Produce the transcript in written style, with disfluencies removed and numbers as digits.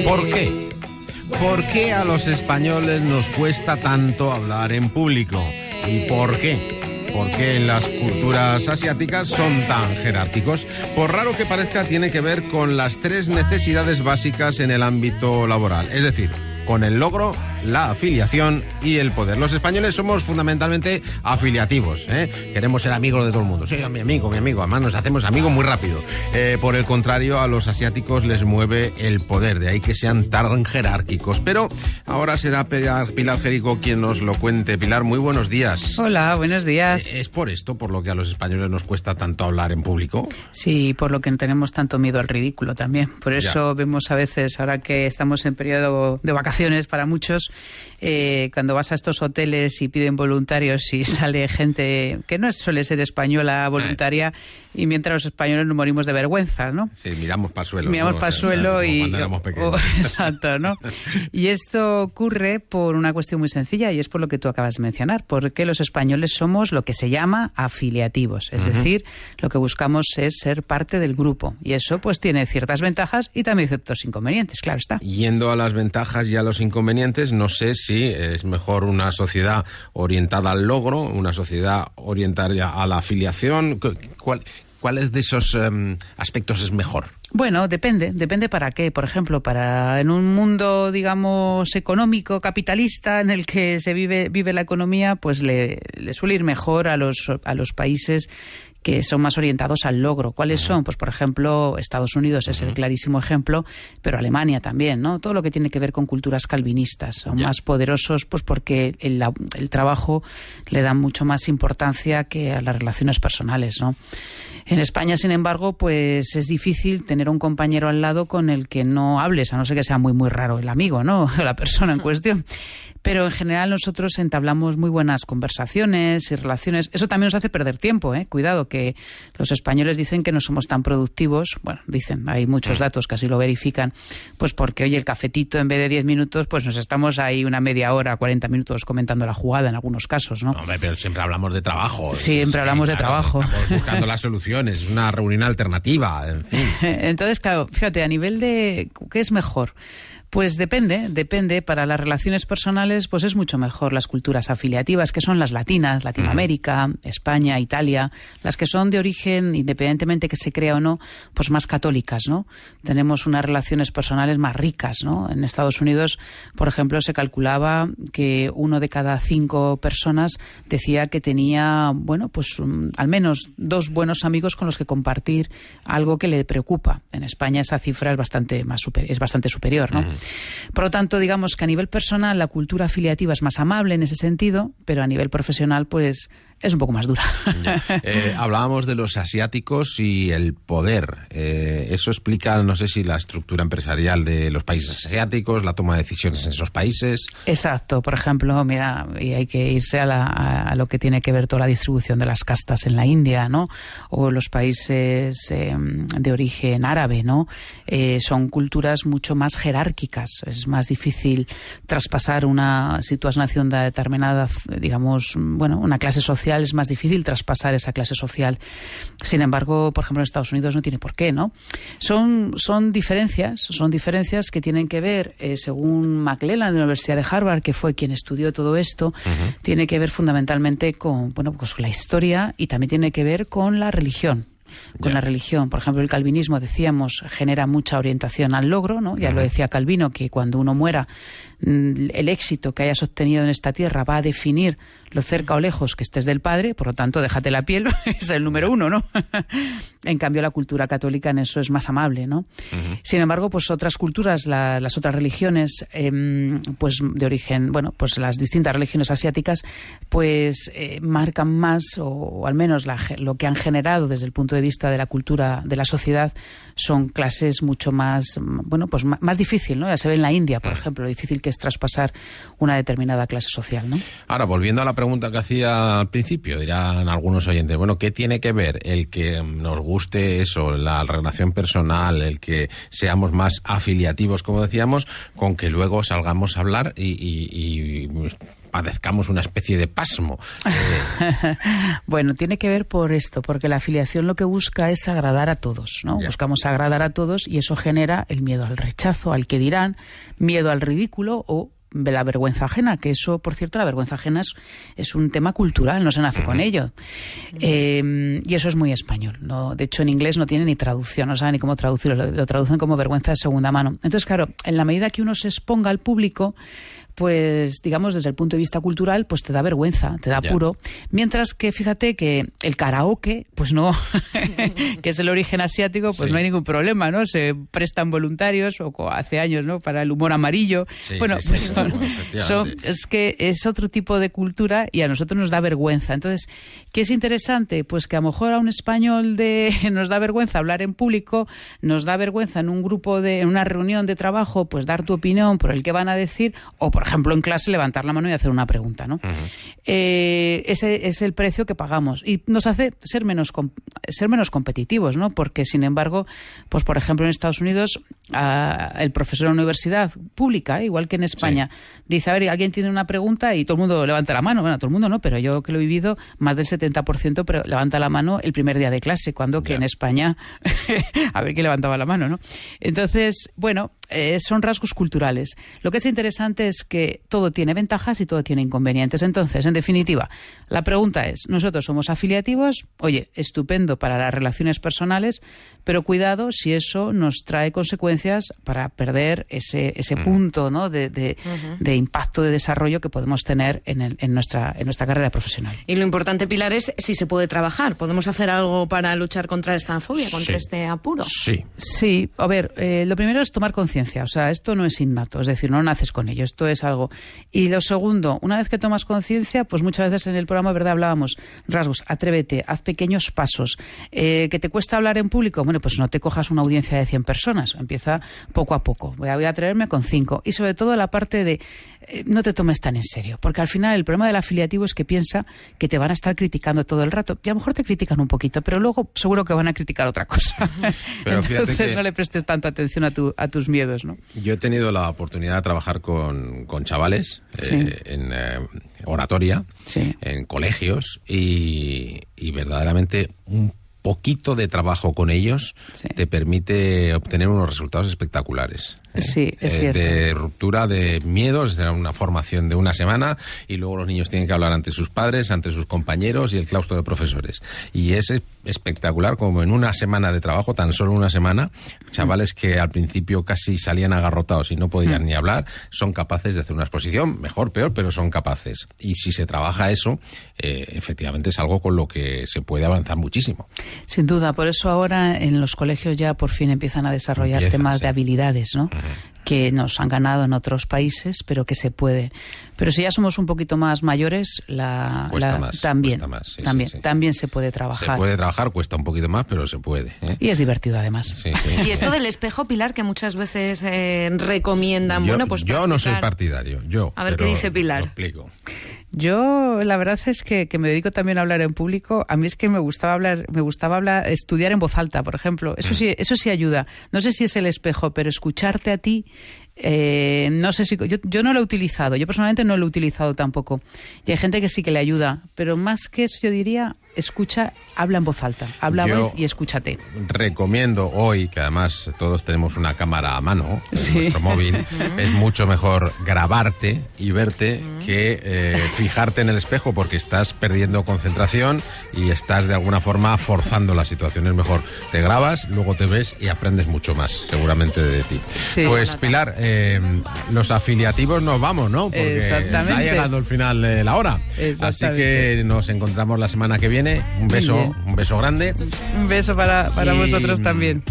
¿Por qué? ¿Por qué a los españoles nos cuesta tanto hablar en público? ¿Y por qué? ¿Por qué las culturas asiáticas son tan jerárquicos? Por raro que parezca, tiene que ver con las 3 necesidades básicas en el ámbito laboral. Es decir, con el logro, la afiliación y el poder. Los españoles somos fundamentalmente afiliativos, ¿eh? Queremos ser amigos de todo el mundo. Sí, mi amigo. Además nos hacemos amigos muy rápido. Por el contrario, a los asiáticos les mueve el poder. De ahí que sean tan jerárquicos. Pero ahora será Pilar Jerico quien nos lo cuente. Pilar, muy buenos días. Hola, buenos días. ¿Es por esto por lo que a los españoles nos cuesta tanto hablar en público? Sí, por lo que tenemos tanto miedo al ridículo también. Por eso vemos a veces, ahora que estamos en periodo de vacaciones para muchos, cuando vas a estos hoteles y piden voluntarios y sale gente que no suele ser española voluntaria, y mientras los españoles nos morimos de vergüenza, ¿no? Sí, miramos para el suelo. Miramos para el suelo y... cuando éramos pequeños. Exacto, ¿no? Y esto ocurre por una cuestión muy sencilla, y es por lo que tú acabas de mencionar, porque los españoles somos lo que se llama afiliativos, es decir, lo que buscamos es ser parte del grupo, y eso pues tiene ciertas ventajas y también ciertos inconvenientes, claro está. Yendo a las ventajas y a los inconvenientes, no sé si es mejor una sociedad orientada al logro, una sociedad orientada a la afiliación. ¿Cuáles de esos aspectos es mejor? Bueno, depende para qué. Por ejemplo, en un mundo, digamos, económico, capitalista, en el que se vive la economía, pues le suele ir mejor a los países que son más orientados al logro. ¿Cuáles son? Pues, por ejemplo, Estados Unidos es el clarísimo ejemplo, pero Alemania también, ¿no? Todo lo que tiene que ver con culturas calvinistas. Son más poderosos, pues porque el trabajo le da mucho más importancia que a las relaciones personales, ¿no? En España, sin embargo, pues es difícil tener un compañero al lado con el que no hables, a no ser que sea muy, muy raro el amigo, ¿no? La persona en cuestión. Pero en general nosotros entablamos muy buenas conversaciones y relaciones. Eso también nos hace perder tiempo, ¿eh? Cuidado, que los españoles dicen que no somos tan productivos. Bueno, dicen, hay muchos datos que así lo verifican. Pues porque, oye, el cafetito en vez de 10 minutos, pues nos estamos ahí una media hora, 40 minutos comentando la jugada en algunos casos, ¿no? Hombre, pero siempre hablamos de trabajo. Siempre hablamos de trabajo. Estamos buscando las soluciones, es una reunión alternativa, en fin. Entonces, claro, fíjate, a nivel de ¿qué es mejor? Pues depende. Para las relaciones personales, pues es mucho mejor las culturas afiliativas, que son las latinas, Latinoamérica, España, Italia, las que son de origen, independientemente que se crea o no, pues más católicas, ¿no? Tenemos unas relaciones personales más ricas, ¿no? En Estados Unidos, por ejemplo, se calculaba que 1 de cada 5 personas decía que tenía, bueno, pues al menos 2 buenos amigos con los que compartir algo que le preocupa. En España esa cifra es bastante superior, ¿no? Por lo tanto, digamos que a nivel personal la cultura afiliativa es más amable en ese sentido, pero a nivel profesional pues es un poco más dura. Hablábamos de los asiáticos y el poder. Eso explica, no sé si la estructura empresarial de los países asiáticos, la toma de decisiones en esos países. Exacto. Por ejemplo, mira, y hay que irse a lo que tiene que ver toda la distribución de las castas en la India, ¿no? O los países de origen árabe, ¿no? Son culturas mucho más jerárquicas. Es más difícil traspasar si tú has nacido en una determinada, digamos, bueno, una clase social, es más difícil traspasar esa clase social. Sin embargo, por ejemplo, en Estados Unidos no tiene por qué, ¿no? Son diferencias que tienen que ver, según McClellan de la Universidad de Harvard, que fue quien estudió todo esto, tiene que ver fundamentalmente con, bueno, pues con la historia, y también tiene que ver con la religión. La religión, por ejemplo, el calvinismo, decíamos, genera mucha orientación al logro, ¿no? Ya lo decía Calvino, que cuando uno muera, el éxito que hayas obtenido en esta tierra va a definir lo cerca o lejos que estés del Padre, por lo tanto, déjate la piel, es el número 1, ¿no? En cambio, la cultura católica en eso es más amable, ¿no? Sin embargo, pues otras culturas, las otras religiones, pues de origen, bueno, pues las distintas religiones asiáticas, pues marcan más, o al menos lo que han generado desde el punto de vista de la cultura de la sociedad, son clases mucho más, bueno, pues más difícil, ¿no? Ya se ve en la India, por ejemplo, lo difícil que es traspasar una determinada clase social, ¿no? Ahora, volviendo a la pregunta que hacía al principio, dirán algunos oyentes, bueno, ¿qué tiene que ver el que nos guste eso, la relación personal, el que seamos más afiliativos, como decíamos, con que luego salgamos a hablar y padezcamos una especie de pasmo. Bueno, tiene que ver por esto, porque la afiliación lo que busca es agradar a todos, ¿no? Ya. Buscamos agradar a todos y eso genera el miedo al rechazo, al que dirán, miedo al ridículo o de la vergüenza ajena, que eso, por cierto, la vergüenza ajena es un tema cultural, no se nace con ello. Y eso es muy español, ¿no? De hecho, en inglés no tiene ni traducción, no saben ni cómo traducirlo, lo traducen como vergüenza de segunda mano. Entonces, claro, en la medida que uno se exponga al público, pues digamos desde el punto de vista cultural, pues te da vergüenza, te da apuro. Mientras que fíjate que el karaoke, pues no, que es el origen asiático, pues no hay ningún problema, ¿no? Se prestan voluntarios, o hace años, ¿no? Para el humor amarillo. Es que es otro tipo de cultura y a nosotros nos da vergüenza. Entonces, ¿qué es interesante? Pues que a lo mejor a un español nos da vergüenza hablar en público, nos da vergüenza en un grupo en una reunión de trabajo, pues dar tu opinión por el que van a decir, o por ejemplo en clase levantar la mano y hacer una pregunta, ¿no? Ese es el precio que pagamos y nos hace ser menos competitivos, ¿no? Porque sin embargo, pues por ejemplo en Estados Unidos el profesor de una universidad pública, igual que en España, dice, a ver, alguien tiene una pregunta y todo el mundo levanta la mano. Bueno, todo el mundo no, pero yo que lo he vivido, más del 70% levanta la mano el primer día de clase, cuando que en España a ver quién levantaba la mano, ¿no? Entonces, bueno, son rasgos culturales. Lo que es interesante es que todo tiene ventajas y todo tiene inconvenientes. Entonces, en definitiva, la pregunta es, nosotros somos afiliativos, oye, estupendo para las relaciones personales, pero cuidado si eso nos trae consecuencias para perder ese punto, ¿no? de impacto de desarrollo que podemos tener en nuestra carrera profesional. Y lo importante, Pilar, es si se puede trabajar. ¿Podemos hacer algo para luchar contra esta fobia, contra este apuro? Sí, a ver, lo primero es tomar conciencia. O sea, esto no es innato, es decir, no naces con ello, esto es algo. Y lo segundo, una vez que tomas conciencia, pues muchas veces en el programa, ¿verdad?, hablábamos, rasgos, atrévete, haz pequeños pasos. ¿Que te cuesta hablar en público? Bueno, pues no te cojas una audiencia de 100 personas, empieza poco a poco. Voy a atreverme con 5. Y sobre todo la parte de no te tomes tan en serio, porque al final el problema del afiliativo es que piensa que te van a estar criticando todo el rato, y a lo mejor te critican un poquito, pero luego seguro que van a criticar otra cosa. Pero entonces no le prestes tanta atención a tus miedos, ¿no? Yo he tenido la oportunidad de trabajar con chavales en oratoria, en colegios, y verdaderamente un poquito de trabajo con ellos te permite obtener unos resultados espectaculares. Sí, es cierto. De ruptura de miedos, será una formación de una semana y luego los niños tienen que hablar ante sus padres, ante sus compañeros y el claustro de profesores. Y es espectacular como en una semana de trabajo, tan solo una semana, chavales que al principio casi salían agarrotados y no podían ni hablar, son capaces de hacer una exposición, mejor, peor, pero son capaces. Y si se trabaja eso, efectivamente es algo con lo que se puede avanzar muchísimo. Sin duda, por eso ahora en los colegios ya por fin empiezan a desarrollar temas de habilidades, ¿no? Que nos han ganado en otros países, pero que se puede. Pero si ya somos un poquito más mayores, también se puede trabajar. Se puede trabajar, cuesta un poquito más, pero se puede. Y es divertido además. Sí. Y esto del espejo, Pilar, que muchas veces recomiendan, yo no soy partidario. A ver qué dice Pilar. Lo explico. Yo, la verdad es que me dedico también a hablar en público. A mí es que me gustaba hablar, estudiar en voz alta, por ejemplo. Eso sí ayuda. No sé si es el espejo, pero escucharte a ti, no sé si yo no lo he utilizado. Yo personalmente no lo he utilizado tampoco. Y hay gente que sí que le ayuda, pero más que eso yo diría, habla en voz alta, y escúchate. Recomiendo hoy, que además todos tenemos una cámara a mano en nuestro móvil, es mucho mejor grabarte y verte que fijarte en el espejo, porque estás perdiendo concentración y estás de alguna forma forzando la situación. Es mejor, te grabas, luego te ves y aprendes mucho más, seguramente, de ti. Sí. Pues Pilar, los afiliativos nos vamos, ¿no? Porque ha llegado el final de la hora. Así que nos encontramos la semana que viene. Un beso grande. Un beso para vosotros también.